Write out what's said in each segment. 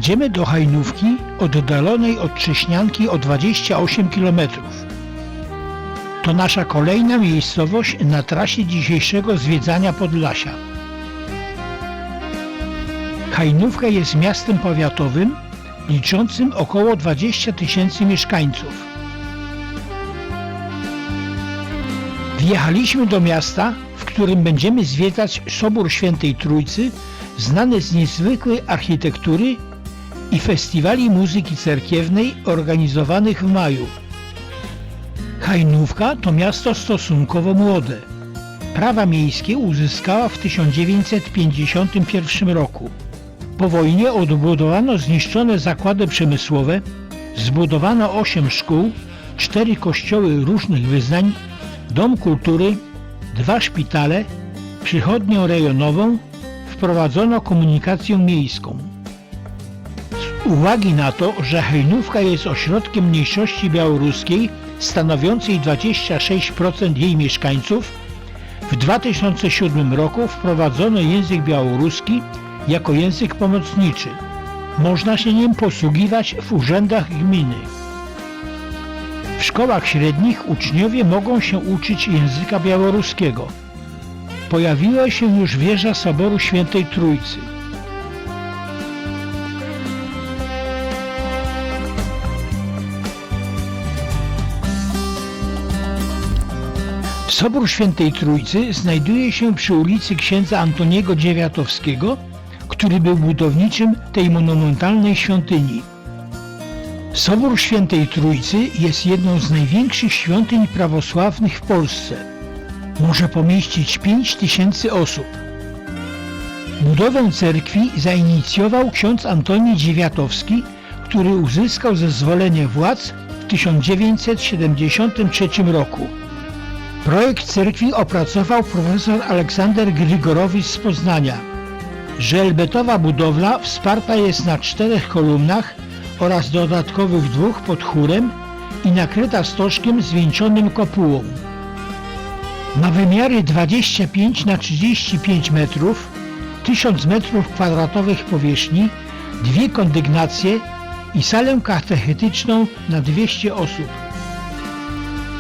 Jedziemy do Hajnówki, oddalonej od Trześnianki o 28 km. To nasza kolejna miejscowość na trasie dzisiejszego zwiedzania Podlasia. Hajnówka jest miastem powiatowym liczącym około 20 000 mieszkańców. Wjechaliśmy do miasta, w którym będziemy zwiedzać Sobór Świętej Trójcy, znany z niezwykłej architektury i festiwali muzyki cerkiewnej organizowanych w maju. Hajnówka to miasto stosunkowo młode. Prawa miejskie uzyskała w 1951 roku. Po wojnie odbudowano zniszczone zakłady przemysłowe, zbudowano 8 szkół, 4 kościoły różnych wyznań, dom kultury, 2 szpitale, przychodnię rejonową, wprowadzono komunikację miejską. Z uwagi na to, że Hajnówka jest ośrodkiem mniejszości białoruskiej stanowiącej 26% jej mieszkańców, w 2007 roku wprowadzono język białoruski jako język pomocniczy. Można się nim posługiwać w urzędach gminy. W szkołach średnich uczniowie mogą się uczyć języka białoruskiego. Pojawiła się już wieża Soboru Świętej Trójcy. Sobór Świętej Trójcy znajduje się przy ulicy księdza Antoniego Dziewiatowskiego, który był budowniczym tej monumentalnej świątyni. Sobór Świętej Trójcy jest jedną z największych świątyń prawosławnych w Polsce. Może pomieścić 5000 osób. Budowę cerkwi zainicjował ksiądz Antoni Dziewiatowski, który uzyskał zezwolenie władz w 1973 roku. Projekt cerkwi opracował profesor Aleksander Grigorowicz z Poznania. Żelbetowa budowla wsparta jest na 4 kolumnach oraz dodatkowych 2 pod chórem i nakryta stożkiem zwieńczonym kopułą. Ma wymiary 25 na 35 metrów, 1000 m2 powierzchni, 2 kondygnacje i salę katechetyczną na 200 osób.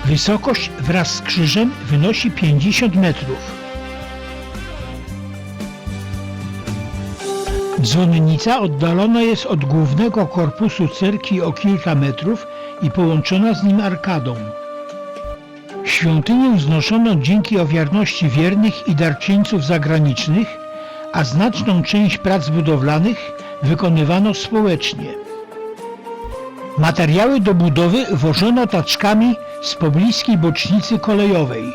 Wysokość wraz z krzyżem wynosi 50 metrów. Dzwonnica oddalona jest od głównego korpusu cerkwi o kilka metrów i połączona z nim arkadą. Świątynię wznoszono dzięki ofiarności wiernych i darczyńców zagranicznych, a znaczną część prac budowlanych wykonywano społecznie. Materiały do budowy wożono taczkami z pobliskiej bocznicy kolejowej.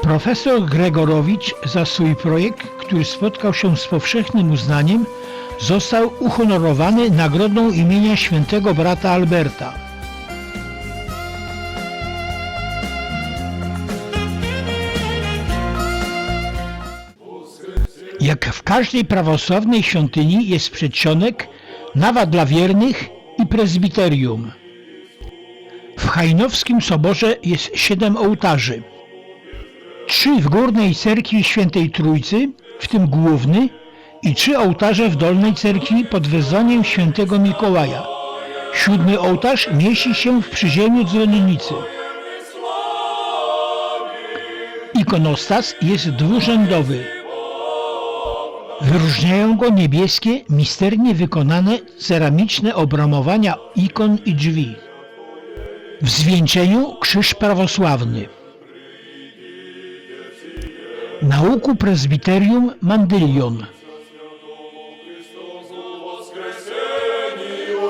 Profesor Gregorowicz za swój projekt, który spotkał się z powszechnym uznaniem, został uhonorowany nagrodą imienia świętego brata Alberta. Jak w każdej prawosławnej świątyni jest przedsionek, nawa dla wiernych i prezbiterium. W Hajnowskim Soborze jest 7 ołtarzy. 3 w górnej cerkwi Świętej Trójcy, w tym główny, i 3 ołtarze w dolnej cerkwi pod wezwaniem świętego Mikołaja. 7. ołtarz mieści się w przyziemiu dzwonnicy. Ikonostas jest dwurzędowy. Wyróżniają go niebieskie, misternie wykonane ceramiczne obramowania ikon i drzwi. W zwieńczeniu krzyż prawosławny. Na łuku prezbiterium mandylion.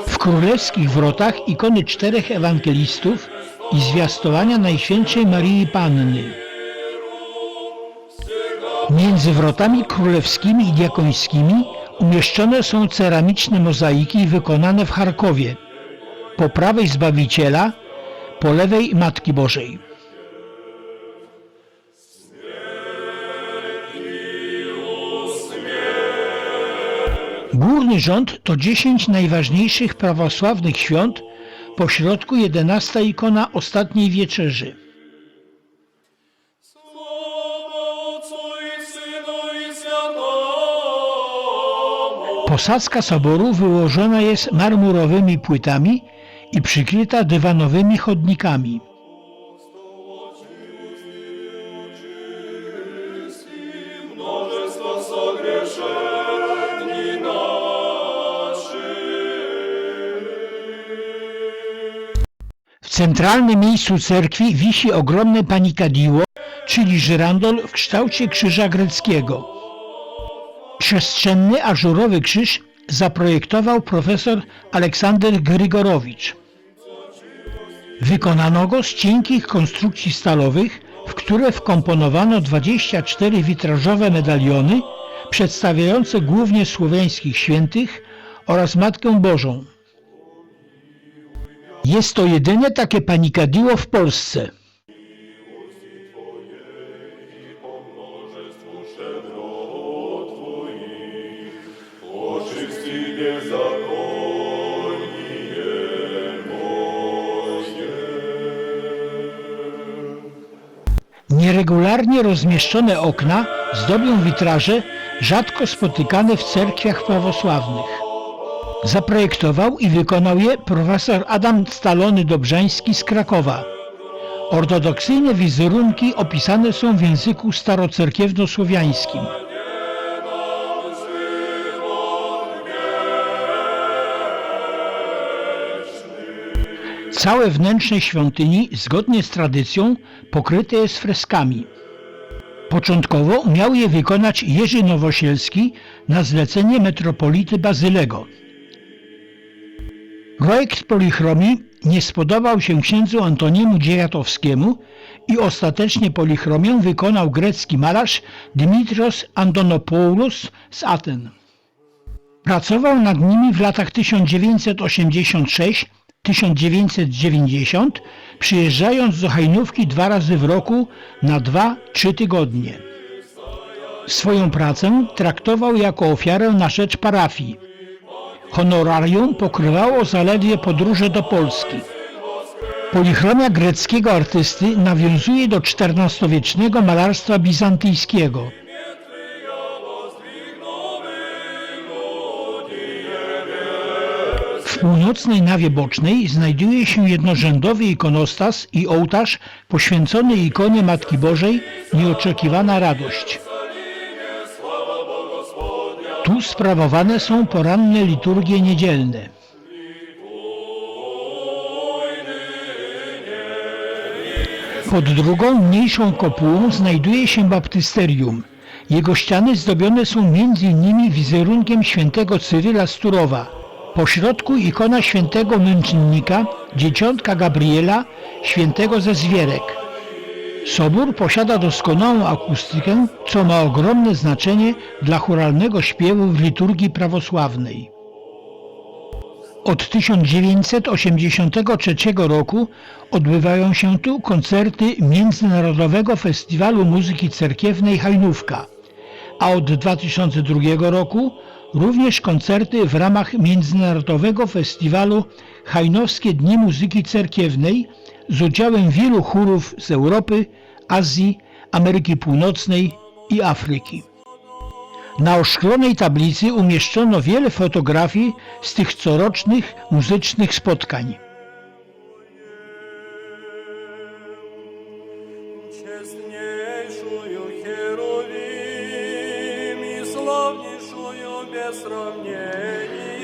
W królewskich wrotach ikony 4 ewangelistów i zwiastowania Najświętszej Maryi Panny. Między wrotami królewskimi i diakońskimi umieszczone są ceramiczne mozaiki wykonane w Charkowie. Po prawej Zbawiciela, po lewej Matki Bożej. Górny rząd to 10 najważniejszych prawosławnych świąt, pośrodku 11 ikona Ostatniej Wieczerzy. Posadzka soboru wyłożona jest marmurowymi płytami i przykryta dywanowymi chodnikami. W centralnym miejscu cerkwi wisi ogromne panikadilło, czyli żyrandol w kształcie krzyża greckiego. Przestrzenny ażurowy krzyż zaprojektował profesor Aleksander Grygorowicz. Wykonano go z cienkich konstrukcji stalowych, w które wkomponowano 24 witrażowe medaliony przedstawiające głównie słowiańskich świętych oraz Matkę Bożą. Jest to jedyne takie panikadilło w Polsce. Nieregularnie rozmieszczone okna zdobią witraże rzadko spotykane w cerkwiach prawosławnych. Zaprojektował i wykonał je profesor Adam Stalony-Dobrzański z Krakowa. Ortodoksyjne wizerunki opisane są w języku starocerkiewno-słowiańskim. Całe wnętrze świątyni, zgodnie z tradycją, pokryte jest freskami. Początkowo miał je wykonać Jerzy Nowosielski na zlecenie metropolity Bazylego. Projekt polichromii nie spodobał się księdzu Antoniemu Dziewiatowskiemu i ostatecznie polichromię wykonał grecki malarz Dimitrios Andonopoulos z Aten. Pracował nad nimi w latach 1986-1990, przyjeżdżając do Hajnówki 2 razy w roku na 2-3 tygodnie. Swoją pracę traktował jako ofiarę na rzecz parafii. Honorarium pokrywało zaledwie podróże do Polski. Polichromia greckiego artysty nawiązuje do XIV-wiecznego malarstwa bizantyjskiego. W północnej nawie bocznej znajduje się jednorzędowy ikonostas i ołtarz poświęcony ikonie Matki Bożej Nieoczekiwana Radość. Tu sprawowane są poranne liturgie niedzielne. Pod drugą, mniejszą kopułą znajduje się baptysterium. Jego ściany zdobione są m.in. wizerunkiem świętego Cyryla z Turowa. Po środku ikona świętego męczennika, dzieciątka Gabriela, świętego ze Zwierek. Sobór posiada doskonałą akustykę, co ma ogromne znaczenie dla chóralnego śpiewu w liturgii prawosławnej. Od 1983 roku odbywają się tu koncerty Międzynarodowego Festiwalu Muzyki Cerkiewnej Hajnówka, a od 2002 roku również koncerty w ramach Międzynarodowego Festiwalu Hajnowskie Dni Muzyki Cerkiewnej z udziałem wielu chórów z Europy, Azji, Ameryki Północnej i Afryki. Na oszklonej tablicy umieszczono wiele fotografii z tych corocznych muzycznych spotkań. Без сравнения